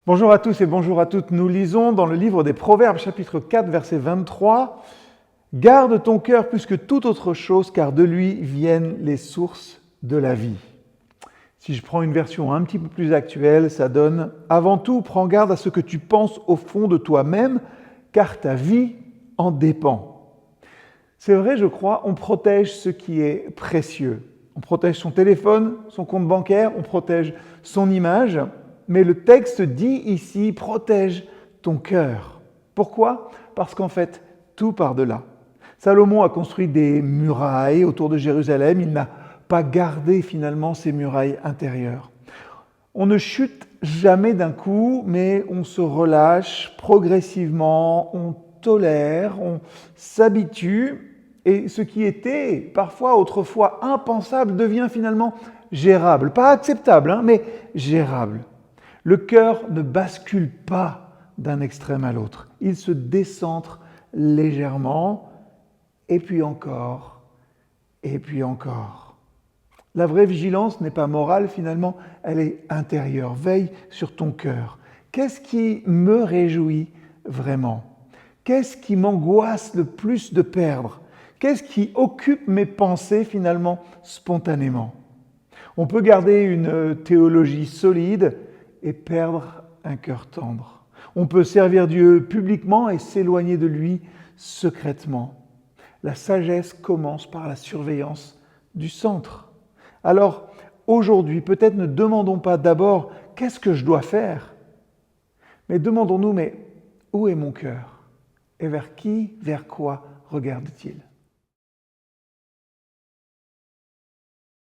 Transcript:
Bonjour à tous et bonjour à toutes. Nous lisons dans le livre des Proverbes, chapitre 4, verset 23. « Garde ton cœur plus que toute autre chose, car de lui viennent les sources de la vie. » Si je prends une version un petit peu plus actuelle, ça donne « Avant tout, prends garde à ce que tu penses au fond de toi-même, car ta vie en dépend. » C'est vrai, je crois, on protège ce qui est précieux. On protège son téléphone, son compte bancaire, on protège son image. Mais le texte dit ici, protège ton cœur. Pourquoi ? Parce qu'en fait, tout part de là. Salomon a construit des murailles autour de Jérusalem, il n'a pas gardé finalement ces murailles intérieures. On ne chute jamais d'un coup, mais on se relâche progressivement, on tolère, on s'habitue, et ce qui était parfois autrefois impensable devient finalement gérable. Pas acceptable, mais gérable. Le cœur ne bascule pas d'un extrême à l'autre. Il se décentre légèrement, et puis encore, et puis encore. La vraie vigilance n'est pas morale finalement, elle est intérieure. Veille sur ton cœur. Qu'est-ce qui me réjouit vraiment ? Qu'est-ce qui m'angoisse le plus de perdre ? Qu'est-ce qui occupe mes pensées finalement spontanément ? On peut garder une théologie solide et perdre un cœur tendre. On peut servir Dieu publiquement et s'éloigner de lui secrètement. La sagesse commence par la surveillance du centre. Alors, aujourd'hui, peut-être ne demandons pas d'abord « qu'est-ce que je dois faire ?» mais demandons-nous « mais où est mon cœur ? Et vers qui, vers quoi regarde-t-il »